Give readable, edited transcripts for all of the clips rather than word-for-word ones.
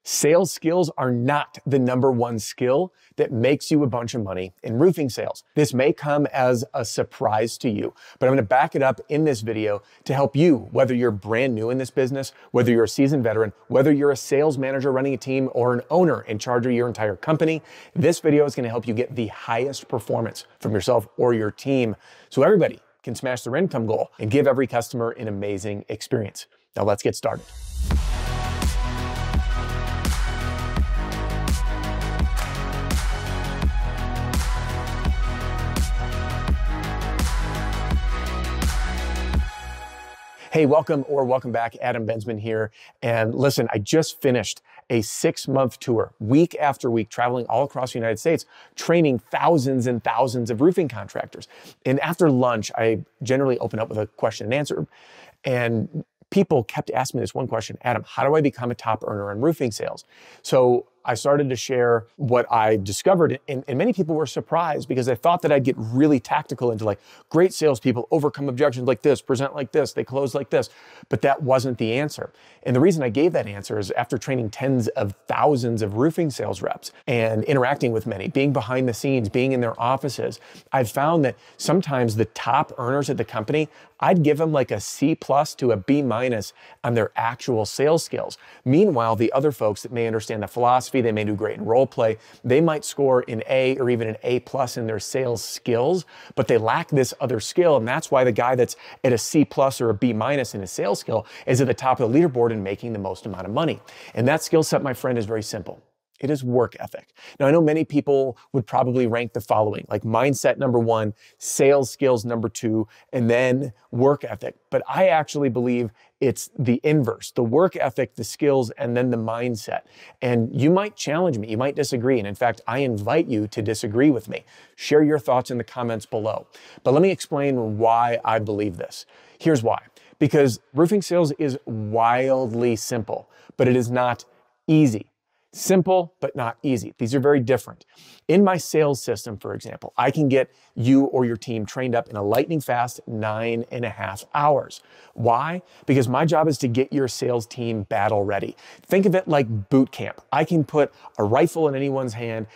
Sales skills are not the #1 skill that makes you a bunch of money in roofing sales. This may come as a surprise to you, but I'm going to back it up in this video to help you, whether you're brand new in this business, whether you're a seasoned veteran, whether you're a sales manager running a team or an owner in charge of your entire company. This video is going to help you get the highest performance from yourself or your team so everybody can smash their income goal and give every customer an amazing experience. Now let's get started. Hey, welcome back. Adam Bensman here. And listen, I just finished a 6-month tour, week after week, traveling all across the United States, training thousands and thousands of roofing contractors. And after lunch, I generally open up with a question and answer. And people kept asking me this one question: Adam, how do I become a top earner in roofing sales? So I started to share what I discovered, and many people were surprised because I thought that I'd get really tactical into like, great salespeople overcome objections like this, present like this, they close like this, but that wasn't the answer. And the reason I gave that answer is after training tens of thousands of roofing sales reps and interacting with many, being behind the scenes, being in their offices, I've found that sometimes the top earners at the company, I'd give them like a C+ to a B- on their actual sales skills. Meanwhile, the other folks that may understand the philosophy, they may do great in role play, they might score an A or even an A+ in their sales skills, but they lack this other skill. And that's why the guy that's at a C+ or a B- in his sales skill is at the top of the leaderboard and making the most amount of money. And that skill set, my friend, is very simple. It is work ethic. Now, I know many people would probably rank the following, like mindset #1, sales skills #2, and then work ethic. But I actually believe it's the inverse, the work ethic, the skills, and then the mindset. And you might challenge me, you might disagree. And in fact, I invite you to disagree with me. Share your thoughts in the comments below. But let me explain why I believe this. Here's why. Because roofing sales is wildly simple, but it is not easy. Simple, but not easy. These are very different. In my sales system, for example, I can get you or your team trained up in a lightning fast 9.5 hours. Why? Because my job is to get your sales team battle ready. Think of it like boot camp. I can put a rifle in anyone's hand,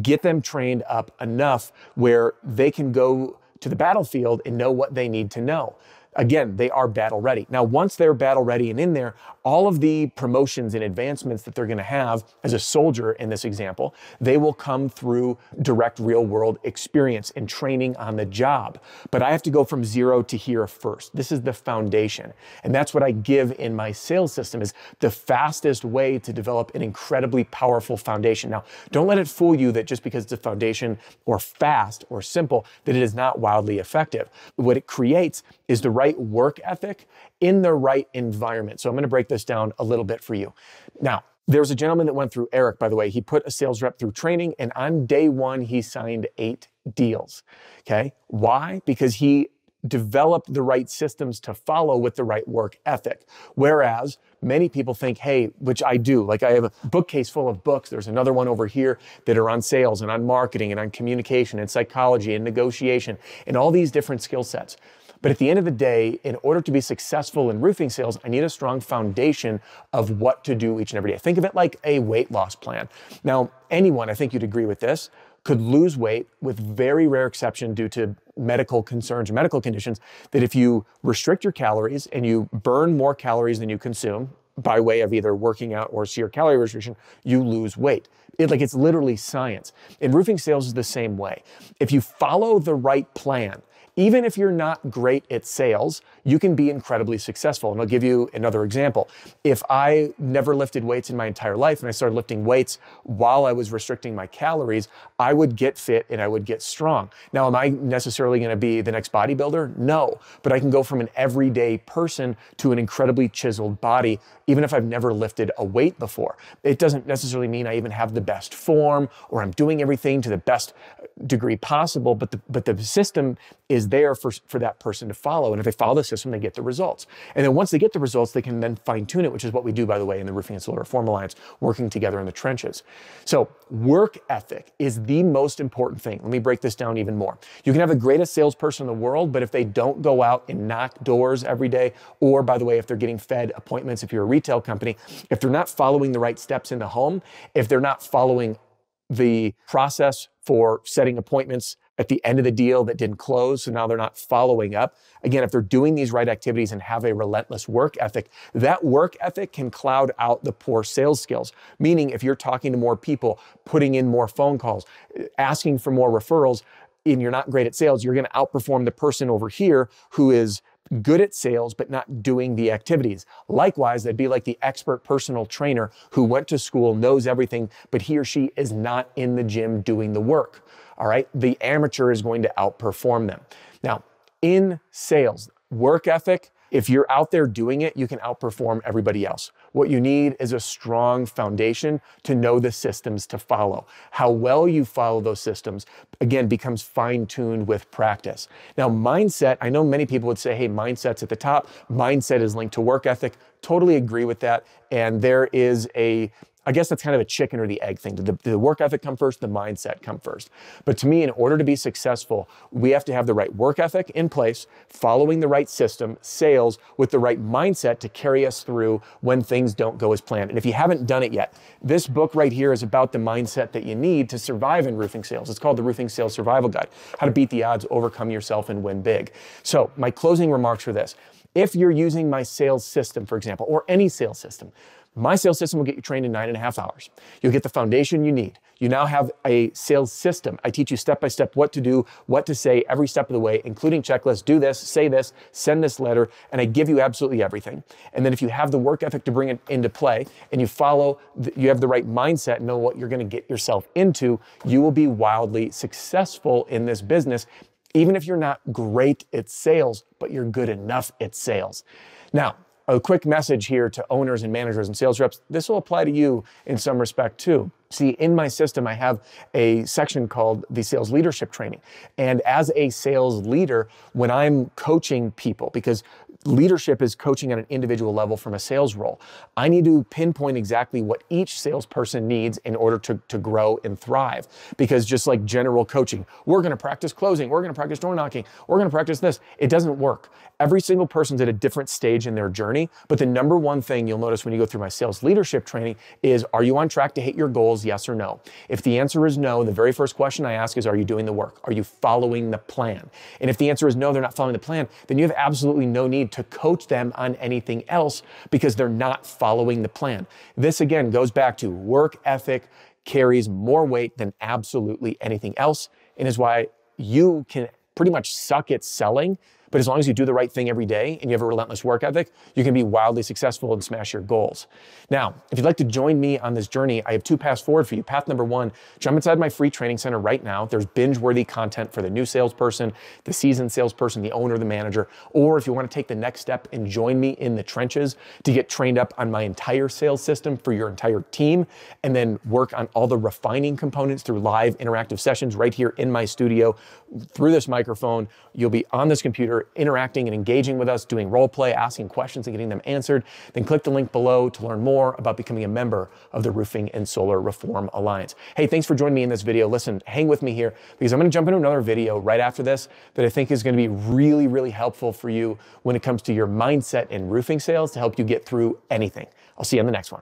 get them trained up enough where they can go to the battlefield and know what they need to know. Again, they are battle ready. Now, once they're battle ready and in there, all of the promotions and advancements that they're going to have as a soldier in this example, they will come through direct real world experience and training on the job. But I have to go from 0 to here first. This is the foundation. And that's what I give in my sales system, is the fastest way to develop an incredibly powerful foundation. Now, don't let it fool you that just because it's a foundation or fast or simple, that it is not wildly effective. What it creates is the right work ethic in the right environment. So I'm going to break this down a little bit for you. Now, there's a gentleman that went through, Eric, by the way, he put a sales rep through training, and on day 1, he signed 8 deals. Okay. Why? Because he developed the right systems to follow with the right work ethic. Whereas many people think, hey, which I do, like I have a bookcase full of books. There's another one over here that are on sales and on marketing and on communication and psychology and negotiation and all these different skill sets. But at the end of the day, in order to be successful in roofing sales, I need a strong foundation of what to do each and every day. Think of it like a weight loss plan. Now, anyone, I think you'd agree with this, could lose weight with very rare exception due to medical concerns or medical conditions, that if you restrict your calories and you burn more calories than you consume by way of either working out or sheer calorie restriction, you lose weight. It's literally science. In roofing sales is the same way. If you follow the right plan, even if you're not great at sales, you can be incredibly successful. And I'll give you another example. If I never lifted weights in my entire life and I started lifting weights while I was restricting my calories, I would get fit and I would get strong. Now, am I necessarily going to be the next bodybuilder? No, but I can go from an everyday person to an incredibly chiseled body, even if I've never lifted a weight before. It doesn't necessarily mean I even have the best form or I'm doing everything to the best degree possible, but the system is is there for that person to follow. And if they follow the system, they get the results. And then once they get the results, they can then fine tune it, which is what we do, by the way, in the Roofing and Solar Reform Alliance, working together in the trenches. So work ethic is the most important thing. Let me break this down even more. You can have the greatest salesperson in the world, but if they don't go out and knock doors every day, or by the way, if they're getting fed appointments, if you're a retail company, if they're not following the right steps in the home, if they're not following the process for setting appointments at the end of the deal that didn't close, so now they're not following up. Again, if they're doing these right activities and have a relentless work ethic, that work ethic can cloud out the poor sales skills. Meaning if you're talking to more people, putting in more phone calls, asking for more referrals, and you're not great at sales, you're going to outperform the person over here who is good at sales, but not doing the activities. Likewise, that'd be like the expert personal trainer who went to school, knows everything, but he or she is not in the gym doing the work. All right. The amateur is going to outperform them. Now, in sales, work ethic, if you're out there doing it, you can outperform everybody else. What you need is a strong foundation to know the systems to follow. How well you follow those systems, again, becomes fine-tuned with practice. Now, mindset, I know many people would say, hey, mindset's at the top. Mindset is linked to work ethic. Totally agree with that. And there is I guess that's kind of a chicken or the egg thing. Did the work ethic come first? The mindset come first? But to me, in order to be successful, we have to have the right work ethic in place, following the right system, sales, with the right mindset to carry us through when things don't go as planned. And if you haven't done it yet, this book right here is about the mindset that you need to survive in roofing sales. It's called the Roofing Sales Survival Guide, How to Beat the Odds, Overcome Yourself, and Win Big. So my closing remarks are this. If you're using my sales system, for example, or any sales system, my sales system will get you trained in 9.5 hours. You'll get the foundation you need. You now have a sales system. I teach you step-by-step what to do, what to say every step of the way, including checklists. Do this, say this, send this letter, and I give you absolutely everything. And then if you have the work ethic to bring it into play and you you have the right mindset, know what you're going to get yourself into, you will be wildly successful in this business, even if you're not great at sales, but you're good enough at sales. Now, a quick message here to owners and managers and sales reps. This will apply to you in some respect too. See, in my system, I have a section called the sales leadership training. And as a sales leader, when I'm coaching people, because leadership is coaching at an individual level from a sales role, I need to pinpoint exactly what each salesperson needs in order to grow and thrive. Because just like general coaching, we're going to practice closing, we're going to practice door knocking, we're going to practice this. It doesn't work. Every single person's at a different stage in their journey. But the number one thing you'll notice when you go through my sales leadership training is, are you on track to hit your goals? Yes or no? If the answer is no, the very first question I ask is, are you doing the work? Are you following the plan? And if the answer is no, they're not following the plan, then you have absolutely no need to coach them on anything else because they're not following the plan. This again goes back to work ethic carries more weight than absolutely anything else, and is why you can pretty much suck at selling, but as long as you do the right thing every day and you have a relentless work ethic, you can be wildly successful and smash your goals. Now, if you'd like to join me on this journey, I have 2 paths forward for you. Path number 1, jump inside my free training center right now. There's binge-worthy content for the new salesperson, the seasoned salesperson, the owner, the manager, or if you want to take the next step and join me in the trenches to get trained up on my entire sales system for your entire team, and then work on all the refining components through live interactive sessions right here in my studio through this microphone. You'll be on this computer interacting and engaging with us, doing role play, asking questions and getting them answered. Then click the link below to learn more about becoming a member of the Roofing and Solar Reform Alliance. Hey, thanks for joining me in this video. Listen, hang with me here because I'm going to jump into another video right after this that I think is going to be really, really helpful for you when it comes to your mindset in roofing sales to help you get through anything. I'll see you on the next one.